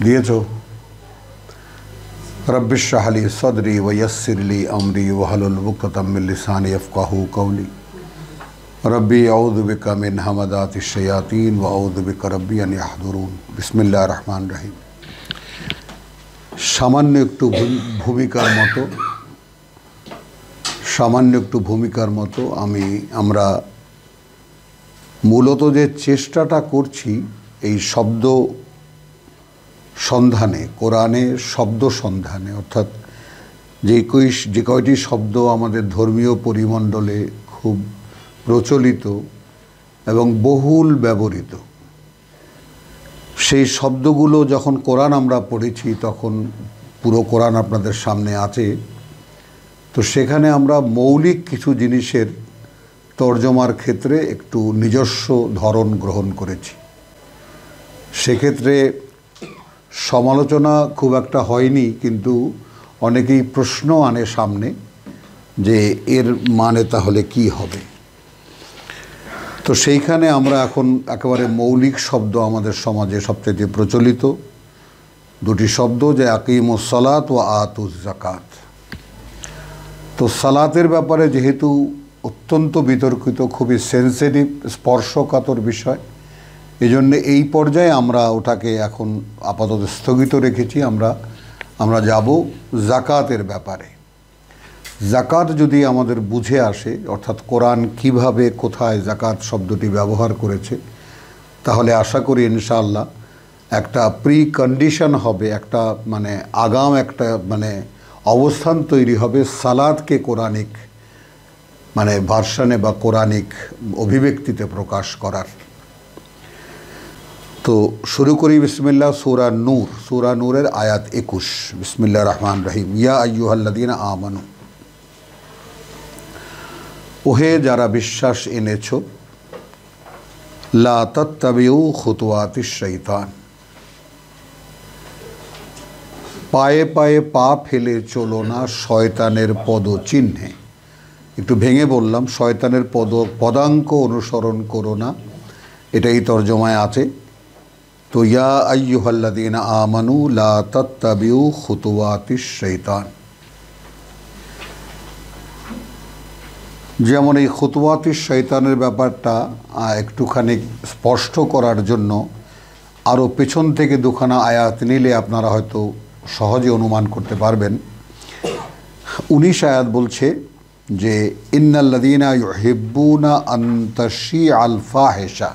দিয়েছ। রব্বিশ রাহ লি সদরি ওয়া ইয়াসসির লি আমরি ওয়াহলুল উকদাতাম মিন লিসানি ইয়াফকাহু কওলি। রব্বি আউযু বিকা মিন হামাযাতিশ শায়াতিন ওয়া আউযু বিকা রব্বি আন ইয়াহদুরুন। বিসমিল্লাহির রহমানির রহিম। সামান্য একটু ভূমিকার মতো আমরা মূলত যে চেষ্টাটা করছি এই শব্দ সন্ধানে, কোরআনে শব্দ সন্ধানে, অর্থাৎ যে কয়টি শব্দ আমাদের ধর্মীয় পরিমণ্ডলে খুব প্রচলিত এবং বহুল ব্যবহৃত, সেই শব্দগুলো যখন কোরআন আমরা পড়েছি তখন পুরো কোরআন আপনাদের সামনে আছে, তো সেখানে আমরা মৌলিক কিছু জিনিসের তর্জমার ক্ষেত্রে একটু নিজস্ব ধরন গ্রহণ করেছি। সেক্ষেত্রে সমালোচনা খুব একটা হয়নি, কিন্তু অনেকেই প্রশ্ন আনে সামনে যে এর মানে তাহলে কি হবে। তো সেইখানে আমরা এখন একেবারে মৌলিক শব্দ, আমাদের সমাজে সবচেয়ে প্রচলিত দুটি শব্দ, যে আকিমুস সালাত ওয়া আতুজ যাকাত। তো সালাতের ব্যাপারে যেহেতু অত্যন্ত বিতর্কিত, খুবই সেন্সিটিভ, স্পর্শকাতর বিষয়, এজন্য এই পর্যায়ে আমরা ওটাকে এখন আপাতত স্থগিত রেখেছি। আমরা যাব যাকাতের ব্যাপারে। যাকাত যদি আমাদের বুঝে আসে, অর্থাৎ কোরআন কিভাবে কোথায় যাকাত শব্দটি ব্যবহার করেছে, তাহলে আশা করি ইনশাআল্লাহ একটা প্রি কন্ডিশন হবে, একটা আগাম একটা অবস্থান তৈরি হবে সালাতকে কোরআনিক ভার্সনে বা কোরআনিক অভিব্যক্তিতে প্রকাশ করার। তো শুরু করি বিসমিল্লাহ। সূরা নূরের আয়াত 21। বিসমিল্লাহির রহমানির রহিম। ইয়া আইয়ুহাল্লাযীনা আমানু, ওহে যারা বিশ্বাস এনেছো, লা তাত্তাবিউ খুতুওয়াতিশ শাইতান, পায়ে পায়ে পা ফেলে চলো না শয়তানের পদচিহ্নে। একটু ভেঙে বললাম, শয়তানের পদাঙ্ক অনুসরণ করো না, এটাই তর্জমায় আছে। তো ইয়া আইয়ুহাল্লাযীনা আমানু লা তাত্তাবিউ খুতুওয়াতিশ শাইতান, যেমন এই খুতুওয়াতিশ শয়তানের ব্যাপারটা একটুখানি স্পষ্ট করার জন্য আরও পেছন থেকে দুখানা আয়াত নিলে আপনারা হয়তো সহজে অনুমান করতে পারবেন। 19 আয়াত বলছে যে ইন্নাল্লাযীনা ইউহিব্বুনা আন তাশিআল ফাহিশা,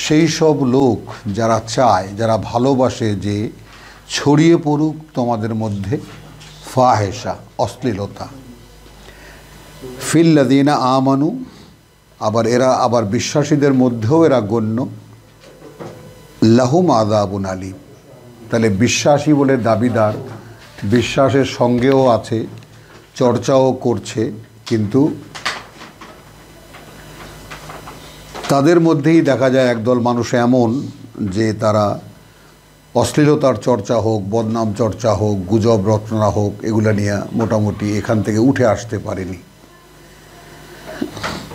সেই সব লোক যারা চায়, যারা ভালোবাসে যে ছড়িয়ে পড়ুক তোমাদের মধ্যে ফাহিশা, অশ্লীলতা। ফিল্লাযীনা আমানু, আবার বিশ্বাসীদের মধ্যেও এরা গণ্য। লাহুম আযাবুন আলীম, তাহলে বিশ্বাসী বলে দাবিদার, বিশ্বাসের সঙ্গেও আছে, চর্চাও করছে, কিন্তু তাদের মধ্যেই দেখা যায় একদল মানুষ এমন যে তারা অশ্লীলতার চর্চা হোক, বদনাম চর্চা হোক, গুজব রচনা হোক, এগুলো নিয়ে মোটামুটি এখান থেকে উঠে আসতে পারেনি।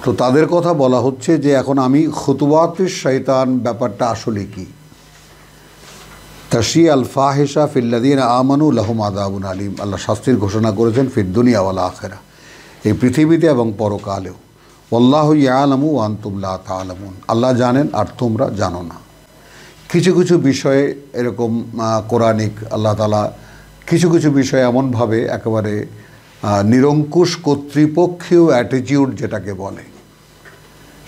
তো তাদের কথা বলা হচ্ছে যে এখন আমি খুতুওয়াতিশ শয়তান ব্যাপারটা আসলে কি। তাশিআল ফাহিশা ফিল্লাযীনা আমানু লাহুম আযাবুন আলীম, আল্লাহ শাস্তির ঘোষণা করেছেন ফিদ দুনিয়া ওয়াল আখিরা, এই পৃথিবীতে এবং পরকালেও। ওয়াল্লাহু ইয়ালামু ওয়া আনতুম লা তা'লামুন, আল্লাহ জানেন আর তোমরা জানো না। কিছু কিছু বিষয়ে এরকম কোরআনিক আল্লাহ তাআলা কিছু কিছু বিষয়ে এমনভাবে একেবারে নিরঙ্কুশ কর্তৃপক্ষীয় অ্যাটিটিউড যেটাকে বলে,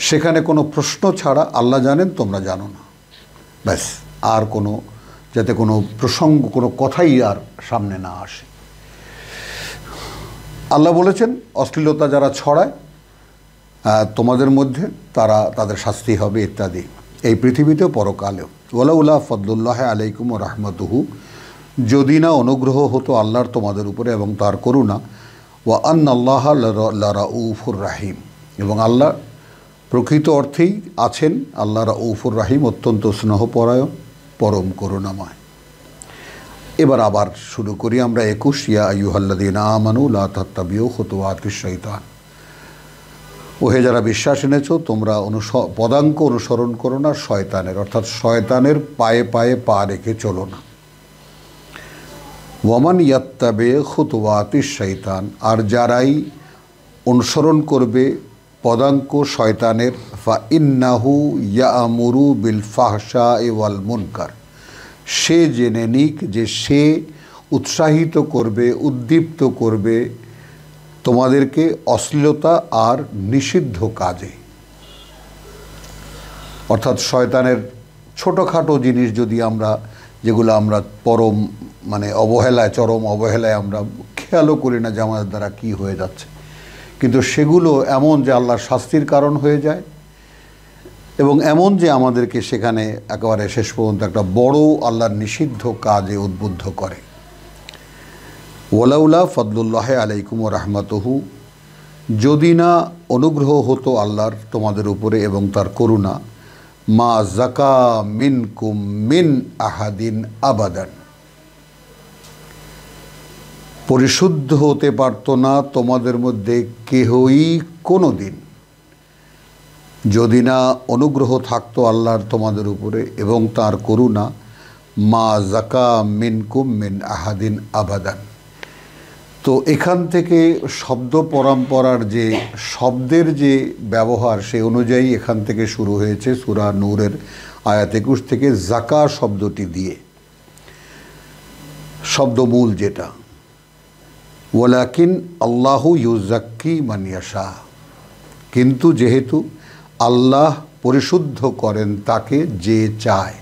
সেখানে কোনো প্রশ্ন ছাড়া আল্লাহ জানেন তোমরা জানো না, ব্যাস। আর যাতে কোনো প্রসঙ্গ, কোনো কথাই আর সামনে না আসে। আল্লাহ বলেছেন অশ্লীলতা যারা ছড়ায় তোমাদের মধ্যে, তাদের শাস্তি হবে ইত্যাদি, এই পৃথিবীতেও পরকালেও। ওয়ালাউলা ফদলুল্লাহি আলাইকুম ওয়া রাহমাতুহু, যদি না অনুগ্রহ হতো আল্লাহর তোমাদের উপরে এবং তার করুণা। ওয়া আন্নাল্লাহা লারাউফুর রাহিম, এবং আল্লাহ প্রকৃত অর্থেই আছেন আল্লাহ রাউফুর রাহিম, অত্যন্ত স্নেহপরায়ণ, পরম করুণাময়। এবার আবার শুরু করি আমরা 21। ইয়া আইয়ুহাল্লাযীনা আমানু লা তাত্তাবিউ খুতুওয়াতিশ শাইতান, ওহে যারা বিশ্বাস এনেছো তোমরা পদাঙ্ক অনুসরণ করো না শয়তানের, অর্থাৎ শয়তানের পায়ে পায়ে পা রেখে চলো না। ওয়ামান ইয়াত্তাবে খুতুওয়াতিশ শয়তান, আর যারাই অনুসরণ করবে পদাঙ্ক শয়তানের, ফা ইন্নাহু ইয়ামুরু বিল ফাহশাই ওয়াল মুনকার, সে জেনে নিক যে সে উৎসাহিত করবে, উদ্দীপ্ত করবে তোমাদেরকে অশ্লীলতা আর নিষিদ্ধ কাজে। অর্থাৎ শয়তানের ছোটোখাটো জিনিস যদি আমরা, যেগুলো আমরা পরম অবহেলায়, চরম অবহেলায় আমরা খেয়ালও করি না যে আমাদের দ্বারা কী হয়ে যাচ্ছে, কিন্তু সেগুলো এমন যে আল্লাহর শাস্তির কারণ হয়ে যায়, এবং এমন যে আমাদেরকে সেখানে একেবারে শেষ পর্যন্ত একটা বড় আল্লাহর নিষিদ্ধ কাজে উদ্বুদ্ধ করে। ওয়ালাউলা ফদলুল্লাহ আলাইকুম ওয়া রাহমাতুহু, যদি না অনুগ্রহ হতো আল্লাহর তোমাদের উপরে এবং তার করুণা, মা জাকা মিনকুম মিন আহাদিন আবাদান, পরিশুদ্ধ হতে পারত না তোমাদের মধ্যে কেহই কোনো দিন, যদি না অনুগ্রহ থাকতো আল্লাহর তোমাদের উপরে এবং তার করুণা। মা জাকা মিনকুম মিন আহাদিন আবাদান। তো এখান থেকে শব্দ পরম্পরার যে শব্দের যে ব্যবহার, সেই অনুযায়ী এখান থেকে শুরু হয়েছে সূরা নূরের আয়াত 21 থেকে জাকা শব্দটি দিয়ে, শব্দমূল যেটা, ওয়ালাকিন আল্লাহু ইউজাক্কি মান ইয়াশা, কিন্তু যেহেতু আল্লাহ পরিশুদ্ধ করেন তাকে যে চায়,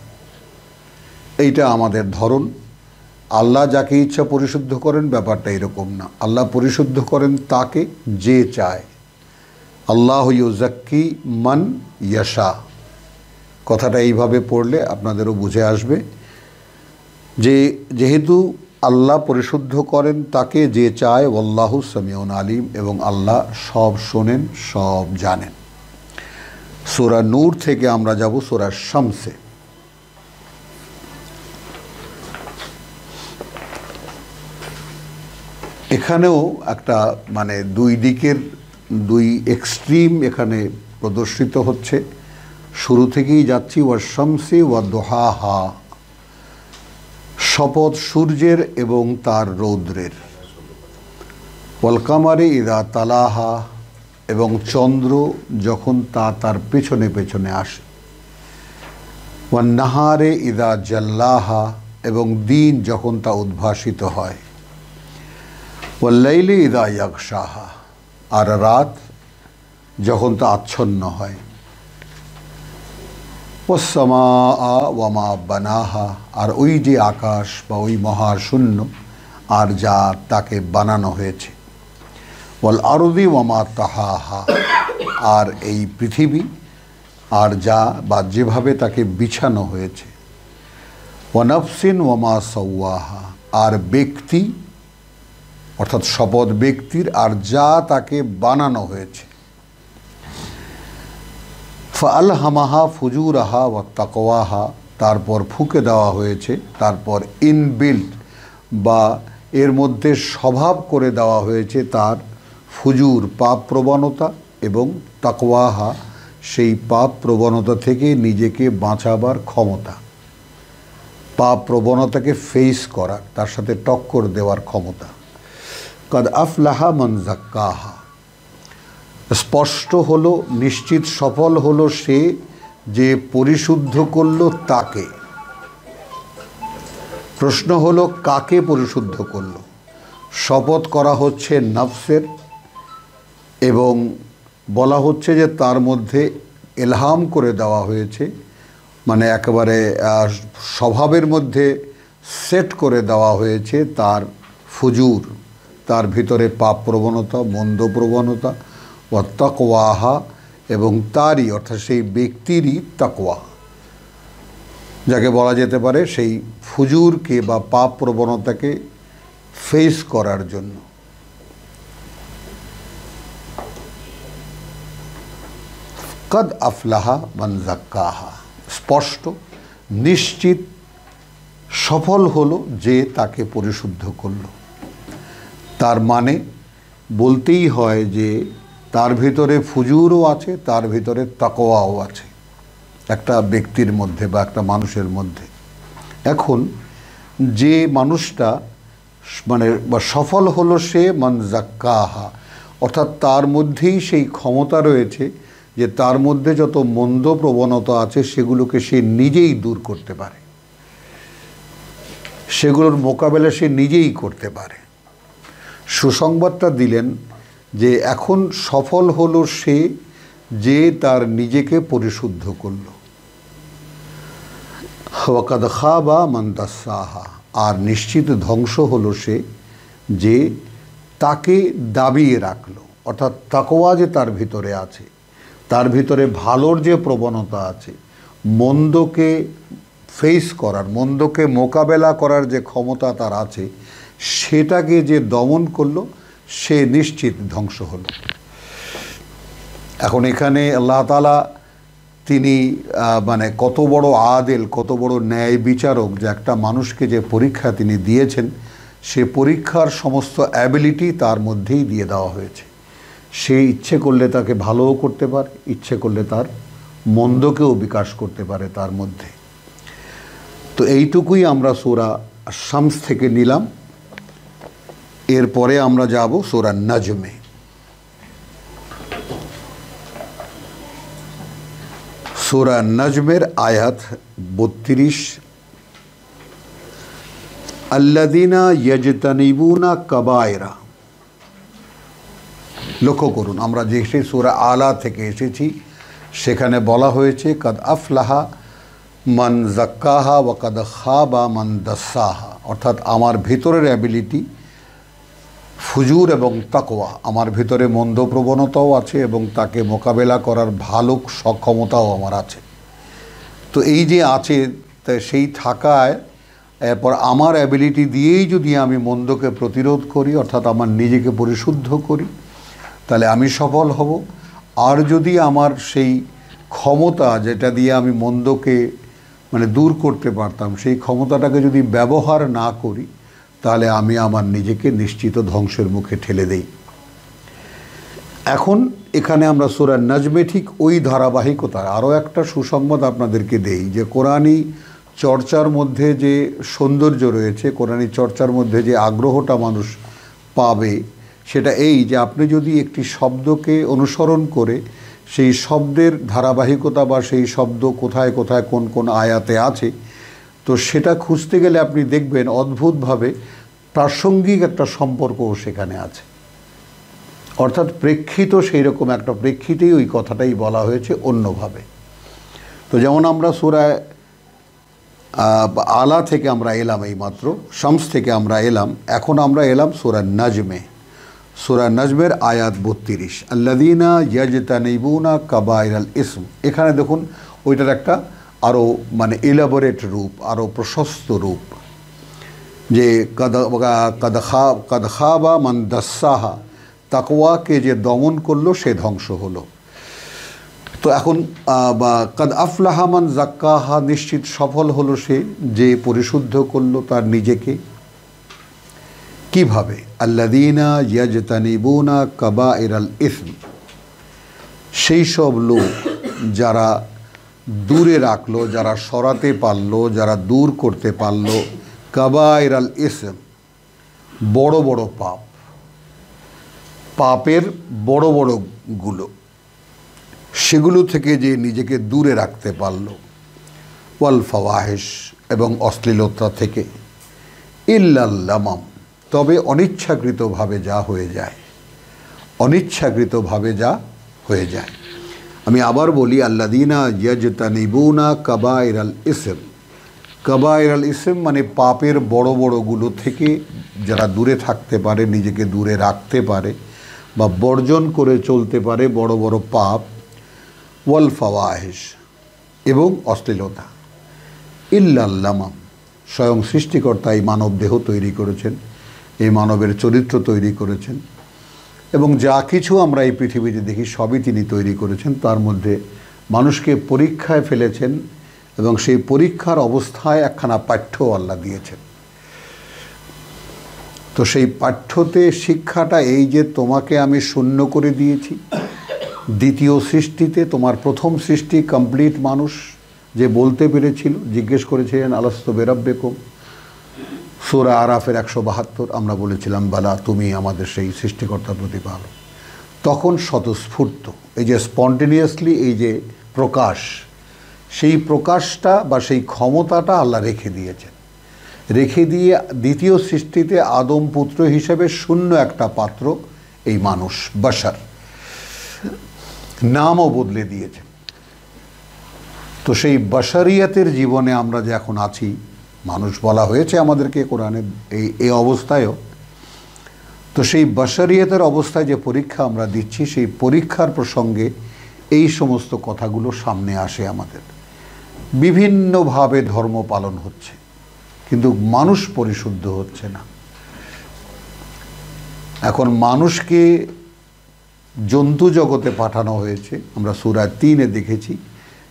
এইটা আমাদের ধরন। আল্লাহ যাকে ইচ্ছা পরিশুদ্ধ করেন, ব্যাপারটা এরকম না, আল্লাহ পরিশুদ্ধ করেন তাকে যে চায়। আল্লাহ ইউজাক্কি মান ইয়াশা, কথাটা এইভাবে পড়লে আপনাদেরও বুঝে আসবে যে যেহেতু আল্লাহ পরিশুদ্ধ করেন তাকে যে চায়, ওয়াল্লাহু সামিউন আলিম, এবং আল্লাহ সব শোনেন, সব জানেন। সূরা নূর থেকে আমরা যাব সূরা শামসে। এখানেও একটা দুই দিকের দুই এক্সট্রিম এখানে প্রদর্শিত হচ্ছে। শুরু থেকেই যাচ্ছি, ওয়া শামসি ওয়া দুহাহা, শপথ সূর্যের এবং তার রৌদ্রের, ওয়াল কামারি ইদা তালাহা, এবং চন্দ্র যখন তা তার পেছনে পেছনে আসে, ওয়ান নাহারে ইদা জাল্লাহা, এবং দিন যখন তা উদ্ভাসিত হয়, ওয়াল্লাইলি ইদা ইয়াগশাহা, আর রাত যখন তা আচ্ছন্ন হয়, ওয়াসসামাআ ওয়া মা বানাহা, আর ওই যে আকাশ বা ওই মহাশূন্য আর যা তাকে বানানো হয়েছে, ওয়াল আরদি ওয়া মা তাহাহা, আর এই পৃথিবী আর যা বা যেভাবে তাকে বিছানো হয়েছে, ওয়া নাফসিন ওয়া মা সাওয়াহা, আর ব্যক্তি অর্থাৎ শপথ ব্যক্তির আর যা তাকে বানানো হয়েছে, ফাআলহামাহা ফুজুরাহা ওয়া তাকওয়াহা, তারপর ফুঁকে দেওয়া হয়েছে, তারপর ইনবিল্ট বা এর মধ্যে স্বভাব করে দেওয়া হয়েছে তার ফুজুর পাপ প্রবণতা, এবং তাকওয়াহা সেই পাপ প্রবণতা থেকে নিজেকে বাঁচাবার ক্ষমতা, পাপ প্রবণতাকে ফেস করার, তার সাথে টক্কর দেওয়ার ক্ষমতা। কাদ আফলাহা মান যাক্কাহা, স্পষ্ট হলো, নিশ্চিত সফল হলো সে যে পরিশুদ্ধ করল তাকে। প্রশ্ন হলো কাকে পরিশুদ্ধ করল? শপথ করা হচ্ছে নফসের, এবং বলা হচ্ছে যে তার মধ্যে ইলহাম করে দেওয়া হয়েছে, একেবারে স্বভাবের মধ্যে সেট করে দেওয়া হয়েছে তার ফুজুর, তার ভিতরে পাপ প্রবণতা, মন্দ প্রবণতা, ওয়া তাকওয়াহা, এবং তারই অর্থাৎ সেই ব্যক্তিরই তাকওয়া, যাকে বলা যেতে পারে সেই ফুজুরকে বা পাপ প্রবণতাকে ফেস করার জন্য। কাদ আফলাহা মান যাক্কাহা, স্পষ্ট নিশ্চিত সফল হলো যে তাকে পরিশুদ্ধ করল। তার বলতেই হয় যে তার ভিতরে ফুজুরও আছে, তার ভিতরে তাকওয়াও আছে একটা ব্যক্তির মধ্যে বা একটা মানুষের মধ্যে। এখন যে মানুষটা মানে বা সফল হলো সে মান যাক্কাহা, অর্থাৎ তার মধ্যেই সেই ক্ষমতা রয়েছে যে তার মধ্যে যত মন্দ প্রবণতা আছে সেগুলোকে সে নিজেই দূর করতে পারে, সেগুলোর মোকাবেলা সে নিজেই করতে পারে। সুসংবাদটা দিলেন যে এখন সফল হলো সে যে তার নিজেকে পরিশুদ্ধ করল। ওয়াকাদ খাবা মান দাস্সাহা, আর নিশ্চিত ধ্বংস হলো সে যে তাকে দাবিয়ে রাখলো, অর্থাৎ তাকওয়া যে তার ভিতরে আছে, তার ভিতরে ভালোর যে প্রবণতা আছে, মন্দকে ফেস করার, মন্দকে মোকাবেলা করার যে ক্ষমতা তার আছে, সেটাকে যে দমন করলো সে নিশ্চিত ধ্বংস হলো। এখন এখানে আল্লাহ তাআলা তিনি মানে কত বড় আদেল, কত বড় ন্যায় বিচারক, যে একটা মানুষকে যে পরীক্ষা তিনি দিয়েছেন, সে পরীক্ষার সমস্ত অ্যাবিলিটি তার মধ্যেই দিয়ে দেওয়া হয়েছে। সে ইচ্ছে করলে তাকে ভালোও করতে পারে, ইচ্ছে করলে তার মন্দকেও বিকাশ করতে পারে তার মধ্যে। তো এইটুকুই আমরা সূরা শামস থেকে নিলাম। এরপরে আমরা যাব সূরা নাজমে। সূরা নাজমের আয়াত 32, আল্লাযীনা ইয়াজতানিবুনা কাবায়রা। লক্ষ্য করুন, আমরা যে সেই সূরা আলা থেকে এসেছি, সেখানে বলা হয়েছে কাদ আফলাহা মান যাক্কাহা ওয়া কাদ খাবা মান দাস্সাহা, অর্থাৎ আমার ভিতরের অ্যাবিলিটি ফুজুর এবং তাকওয়া, আমার ভিতরে মন্দ প্রবণতাও আছে এবং তাকে মোকাবেলা করার ভালো সক্ষমতাও আমার আছে। তো এই যে আছে, সেই থাকায় এরপর আমার অ্যাবিলিটি দিয়েই যদি আমি মন্দকে প্রতিরোধ করি, অর্থাৎ আমার নিজেকে পরিশুদ্ধ করি, তাহলে আমি সফল হব। আর যদি আমার সেই ক্ষমতা যেটা দিয়ে আমি মন্দকে মানে দূর করতে পারতাম, সেই ক্ষমতাটাকে যদি ব্যবহার না করি, তাহলে আমি আমার নিজেকে নিশ্চিত ধ্বংসের মুখে ঠেলে দেই। এখন এখানে আমরা সূরা নাজমে ঠিক ওই ধারাবাহিকতায় আরও একটা সুসংবাদ আপনাদেরকে দেই, যে কোরআনী চর্চার মধ্যে যে সৌন্দর্য রয়েছে, কোরআনী চর্চার মধ্যে যে আগ্রহটা মানুষ পাবে, সেটা এই যে আপনি যদি একটি শব্দকে অনুসরণ করে সেই শব্দের ধারাবাহিকতা বা সেই শব্দ কোথায় কোথায় কোন কোন আয়াতে আছে, তো সেটা খুঁজতে গেলে আপনি দেখবেন অদ্ভুতভাবে প্রাসঙ্গিক একটা সম্পর্কও সেখানে আছে। অর্থাৎ প্রেক্ষিত সেই রকম একটা প্রেক্ষিতেই ওই কথাটাই বলা হয়েছে অন্যভাবে। তো যেমন আমরা সূরা আলা থেকে আমরা এলাম, এইমাত্র শামস থেকে আমরা এলাম, এখন আমরা এলাম সূরা নাজমে। সূরা নাজমের আয়াত 32, আল্লাযীনা ইয়াজতানিবুনা কাবায়রাল ইসম। এখানে দেখুন ওইটার একটা আরও মানে ইলাবোরেট রূপ, আরও প্রশস্ত রূপ, যে কাদ খাবা মান দাস্সাহা, তাকওয়াকে যে দমন করলো সে ধ্বংস হলো। তো এখন বা কাদ আফলাহা মান যাক্কাহা, নিশ্চিত সফল হলো সে যে পরিশুদ্ধ করলো তার নিজেকে। কিভাবে? আল্লাযীনা ইয়াজতানিবুনা কাবায়রাল ইসম, সেই সব লোক যারা দূরে রাখলো, যারা সরাতে পারলো, যারা দূর করতে পারলো কাবায়রাল ইসম, বড় বড় পাপ, পাপের বড় বড়গুলো, সেগুলো থেকে যে নিজেকে দূরে রাখতে পারলো, ওয়াল ফাওয়াহিশ, এবং অশ্লীলতা থেকে, ইল্লাল লামাম, তবে অনিচ্ছাকৃতভাবে যা হয়ে যায়, অনিচ্ছাকৃতভাবে যা হয়ে যায়। আমি আবার বলি, আল্লাযীনা ইয়াজতানিবুনা কাবায়রাল ইসম। কাবায়রাল ইসম মানে পাপের বড় বড়গুলো থেকে যারা দূরে থাকতে পারে, নিজেকে দূরে রাখতে পারে বা বর্জন করে চলতে পারে বড় বড় পাপ, ওয়াল ফাওয়াহিশ, এবং অশ্লীলতা, ইল্লাল লামাম, স্বয়ং সৃষ্টিকর্তা এই মানব দেহ তৈরি করেছেন, এই মানবের চরিত্র তৈরি করেছেন, এবং যা কিছু আমরা এই পৃথিবীতে দেখি সবই তিনি তৈরি করেছেন। তার মধ্যে মানুষকে পরীক্ষায় ফেলেছেন এবং সেই পরীক্ষার অবস্থায় একখানা পাঠ্য আল্লাহ দিয়েছেন। তো সেই পাঠ্যতে শিক্ষাটা এই যে তোমাকে আমি শূন্য করে দিয়েছি, দ্বিতীয় সৃষ্টিতে তোমার প্রথম সৃষ্টি কমপ্লিট মানুষ যে বলতে পেরেছিল, জিজ্ঞেস করেছিলেন আলাস্তু বিরাব্বিকুম, সূরা আরাফের 172 আমরা বলেছিলাম বালা তুমি আমাদের সেই সৃষ্টিকর্তার প্রতিপালক। তখন স্বতঃস্ফূর্ত এই যে স্পন্টেনিয়াসলি এই যে প্রকাশ, সেই প্রকাশটা বা সেই ক্ষমতাটা আল্লাহ রেখে দিয়েছেন। রেখে দিয়ে দ্বিতীয় সৃষ্টিতে আদম পুত্র হিসেবে শূন্য একটা পাত্র এই মানুষ বাশার, নামও বদলে দিয়েছেন। তো সেই বাশারিয়াতের জীবনে আমরা যে এখন আছি, মানুষ বলা হয়েছে আমাদেরকে কোরআনে এই অবস্থায়ও, তো সেই বাশারিয়াতের অবস্থায় যে পরীক্ষা আমরা দিচ্ছি, সেই পরীক্ষার প্রসঙ্গে এই সমস্ত কথাগুলো সামনে আসে আমাদের। বিভিন্নভাবে ধর্ম পালন হচ্ছে, কিন্তু মানুষ পরিশুদ্ধ হচ্ছে না। এখন মানুষকে জন্তু জগতে পাঠানো হয়েছে। আমরা সূরা 3-এ দেখেছি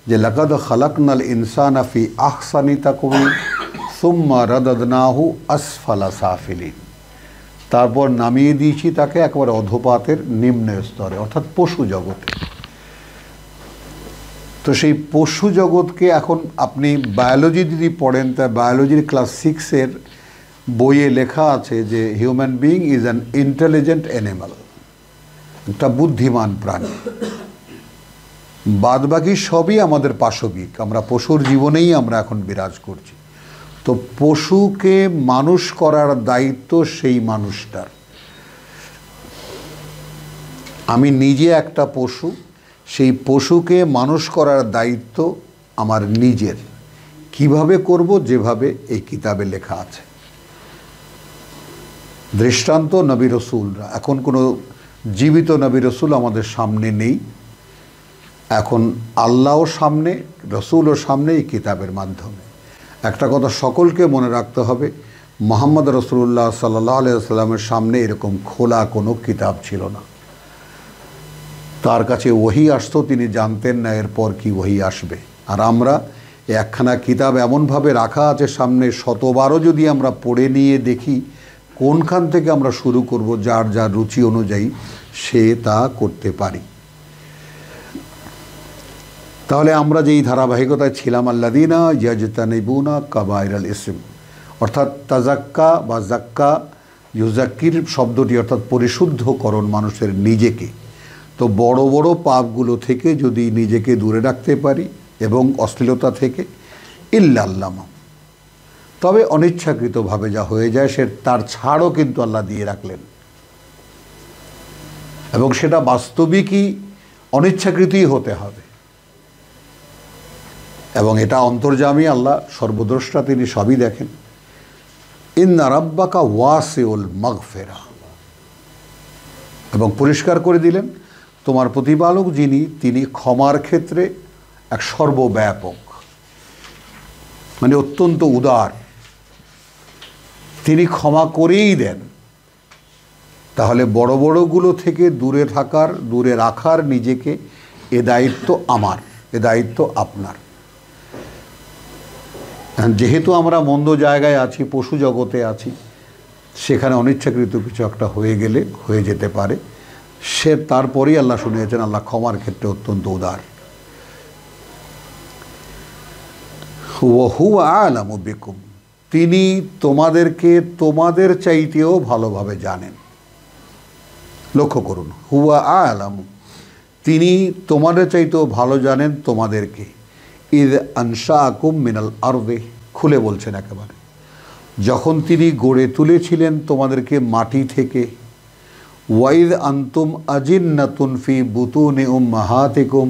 যে লাকাদ খালাকনাল ইনসানা ফি আহসানি তাকওয়িম সুম্মা রাদাদনাহু আসফালা সাফিলিন। তারপর নামিয়ে দিয়েছি তাকে একেবারে অধোপাতের নিম্ন স্তরে, অর্থাৎ পশু জগতে। তো সেই পশু জগৎকে এখন আপনি বায়োলজি যদি পড়েন, তা বায়োলজির ক্লাস 6-এর বইয়ে লেখা আছে যে human being is an intelligent animal, একটা বুদ্ধিমান প্রাণী। বাদবাকি সবই আমাদের পাশবিক, আমরা পশুর জীবনেই আমরা এখন বিরাজ করছি। তো পশুকে মানুষ করার দায়িত্ব সেই মানুষটার। আমি নিজে একটা পশু, সেই পশুকে মানুষ করার দায়িত্ব আমার নিজের। কিভাবে করব? যেভাবে এই কিতাবে লেখা আছে। দৃষ্টান্ত নবী রসুলরা। এখন কোনো জীবিত নবী রসুল আমাদের সামনে নেই, এখন আল্লাহও সামনে, রসুলও সামনে এই কিতাবের মাধ্যমে। একটা কথা সকলকে মনে রাখতে হবে, মুহাম্মদ রাসূলুল্লাহ সাল্লাল্লাহু আলাইহি ওয়াসাল্লামের সামনে এরকম খোলা কোনো কিতাব ছিল না। তার কাছে ওহী আসতো, তিনি জানতেন না এরপর কি ওহী আসবে। আর আমরা একখানা কিতাব এমনভাবে রাখা আছে সামনে, শতবারও যদি আমরা পড়ে নিয়ে দেখি কোনখান থেকে আমরা শুরু করব, যার যার রুচি অনুযায়ী সে তা করতে পারি। তাহলে আমরা যেই ধারাবাহিকতায় ছিলাম, আল্লাযীনা ইয়াজতানিবুনা কাবায়রাল ইসম, অর্থাৎ তাজাক্কা বা জাক্কা ইউজাক্কির শব্দটি অর্থাৎ পরিশুদ্ধকরণ মানুষের নিজেকে। তো বড় বড় পাপগুলো থেকে যদি নিজেকে দূরে রাখতে পারি এবং অশ্লীলতা থেকে, ইল্লাল্লামা, তবে অনিচ্ছাকৃতভাবে যা হয়ে যায় সে তার ছাড়ও কিন্তু আল্লাহ দিয়ে রাখলেন, এবং সেটা বাস্তবিকই অনিচ্ছাকৃতই হতে হবে। এবং এটা অন্তর্যামী, আল্লাহ সর্বদ্রষ্টা, তিনি সবই দেখেন। ইন্না রাব্বাকা ওয়াসিউল মাগফিরা, এবং পরিষ্কার করে দিলেন তোমার প্রতিপালক যিনি, তিনি ক্ষমার ক্ষেত্রে এক সর্বব্যাপক, মানে অত্যন্ত উদার, তিনি ক্ষমা করেই দেন। তাহলে বড় বড়গুলো থেকে দূরে থাকার, দূরে রাখার নিজেকে, এ দায়িত্ব আমার, এ দায়িত্ব আপনার। যেহেতু আমরা মন্দ জায়গায় আছি, পশু জগতে আছি, সেখানে অনিচ্ছাকৃত কিছু একটা হয়ে গেলে হয়ে যেতে পারে, সে তারপরেই আল্লাহ শুনিয়েছেন আল্লাহ ক্ষমার ক্ষেত্রে অত্যন্ত উদার। ওয়া হুয়া আ'লামু বিকুম, তিনি তোমাদেরকে তোমাদের চাইতেও ভালোভাবে জানেন। লক্ষ্য করুন, হুয়া আ'লামু, তিনি তোমাদের চাইতেও ভালো জানেন তোমাদেরকে। ইদ আনশাআকুম মিনাল আরদি, খুলে বলছেন একেবারে, যখন তিনি গড়ে তুলেছিলেন তোমাদেরকে মাটি থেকে। ওয়াইদ আনতুম আজিন্নাতুন ফি বুতুনি উম্মাহাতিকুম,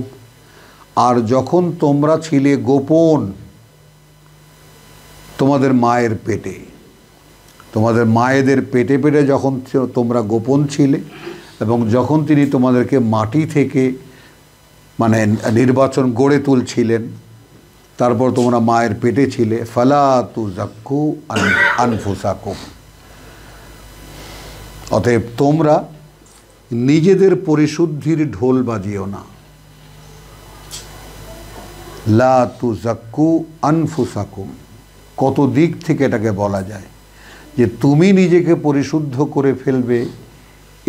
আর যখন তোমরা ছিলে গোপন তোমাদের মায়ের পেটে, তোমাদের মায়েদের পেটে পেটে যখন তোমরা গোপন ছিলে, এবং যখন তিনি তোমাদেরকে মাটি থেকে মানে নির্বাচন গড়ে তুলছিলেন, তারপর তোমরা মায়ের পেটে ছিলে। ফালা তুযাক্কু আনফুসাকুম, অতএব তোমরা নিজেদের পরিশুদ্ধির ঢোল বাজিও না। লা তুযাক্কু আনফুসাকুম, কত দিক থেকে এটাকে বলা যায় যে তুমি নিজেকে পরিশুদ্ধ করে ফেলবে,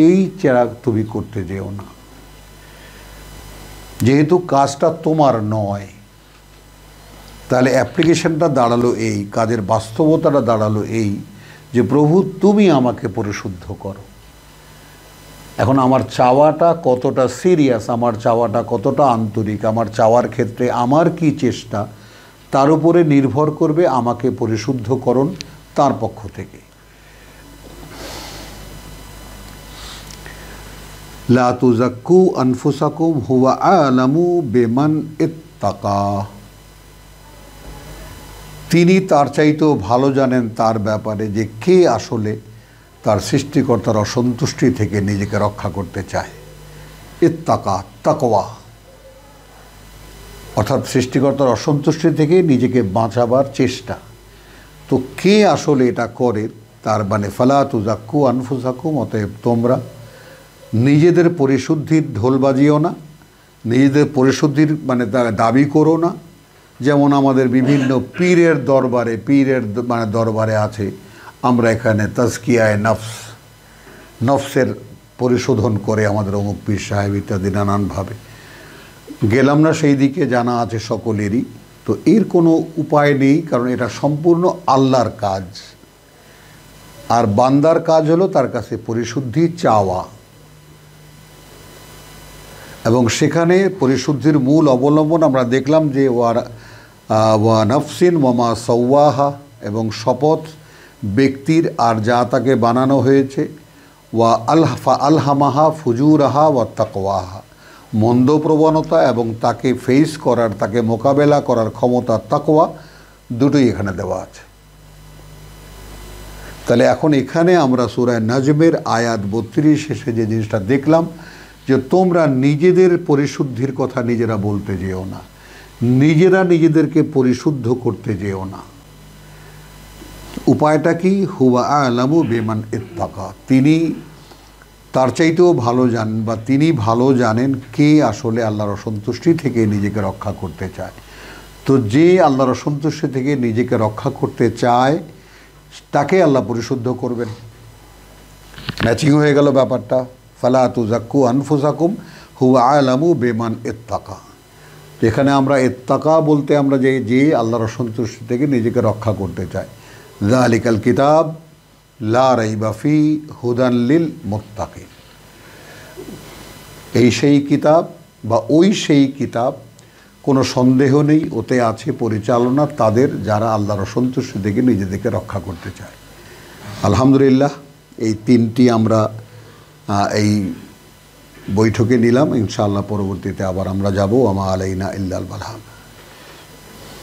এই চেরাগ তুমি করতে যেও না। যেহেতু কাজটা তোমার নয়, তাহলে অ্যাপ্লিকেশনটা দাঁড়ালো এই, কাজের বাস্তবতাটা দাঁড়ালো এই যে প্রভু তুমি আমাকে পরিশুদ্ধ করো। এখন আমার চাওয়াটা কতটা সিরিয়াস, আমার চাওয়াটা কতটা আন্তরিক, আমার চাওয়ার ক্ষেত্রে আমার কি চেষ্টা, তার উপরে নির্ভর করবে আমাকে পরিশুদ্ধকরণ তার পক্ষ থেকে। লা তুযাক্কু আনফুসাকুম হুয়া আ'লামু বিমান ইত্তাকা। তিনি তার চাইতেও ভালো জানেন তার ব্যাপারে যে কে আসলে তার সৃষ্টিকর্তার অসন্তুষ্টি থেকে নিজেকে রক্ষা করতে চায়। ইত্তাকা, তাকওয়া, অর্থাৎ সৃষ্টিকর্তার অসন্তুষ্টি থেকে নিজেকে বাঁচাবার চেষ্টা। তো কে আসলে এটা করে, তার মানে ফালা তুযাক্কু আনফুসাকুম, অতএব তোমরা নিজেদের পরিশুদ্ধির ঢোল বাজিও না, নিজেদের পরিশুদ্ধির মানে দাবি করো না। যেমন আমাদের বিভিন্ন পীরের দরবারে আছে, আমরা এখানে তাজকিয়ায়ে নফস, নফসের পরিশোধন করে আমাদের অমুক পীর সাহেব ইত্যাদি নানানভাবে গেলাম না, সেই দিকে জানা আছে সকলেরই। তো এর কোনো উপায় নেই, কারণ এটা সম্পূর্ণ আল্লাহর কাজ, আর বান্দার কাজ হলো তার কাছে পরিশুদ্ধি চাওয়া। এবং সেখানে পরিশুদ্ধির মূল অবলম্বন আমরা দেখলাম যে ওয়া নাফসিন ওয়ামা সাওয়াহা, এবং শপথ ব্যক্তির আর যা তাকে বানানো হয়েছে, ওয়া আলহামাহা ফুজুরাহা ওয়া তাকওয়াহা, মন্দ প্রবণতা এবং তাকে ফেস করার, তাকে মোকাবেলা করার ক্ষমতা, তাকওয়া, দুটোই এখানে দেওয়া আছে। তাহলে এখন এখানে আমরা সূরা নাজমের আয়াত 32 শেষে যে জিনিসটা দেখলাম, যে তোমরা নিজেদের পরিশুদ্ধির কথা নিজেরা বলতে যেও না, নিজেরা নিজেদেরকে পরিশুদ্ধ করতে যেও না। উপায়টা কি? হুয়া আ'লামু বিমান ইত্তাকা, তিনি তার চাইতেও ভালো জানেন, বা তিনি ভালো জানেন কে আসলে আল্লাহর অসন্তুষ্টি থেকে নিজেকে রক্ষা করতে চায়। তো যে আল্লাহর অসন্তুষ্টি থেকে নিজেকে রক্ষা করতে চায় তাকে আল্লাহ পরিশুদ্ধ করবেন। ম্যাচিং হয়ে গেল ব্যাপারটা। ফালা তুযাক্কু আনফুসাকুম হুয়া আ'লামু বিমান ইত্তাকা। যেখানে আমরা ইত্তাকা বলতে আমরা যে আল্লাহর অসন্তুষ্টি থেকে নিজেকে রক্ষা করতে চাই। যালিকাল কিতাব লা রাইবা ফি হুদান লিল মুত্তাকিন, এই সেই কিতাব বা ওই সেই কিতাব, কোনো সন্দেহ নেই ওতে আছে পরিচালনা তাদের যারা আল্লাহর অসন্তুষ্টি থেকে নিজেদেরকে রক্ষা করতে চায়। আলহামদুলিল্লাহ, এই তিনটি আমরা এই বৈঠকে নিলাম। ইনশাআল্লাহ পরবর্তীতে আবার আমরা যাব। ওয়া মা আলাইনা ইল্লাল বালাগ।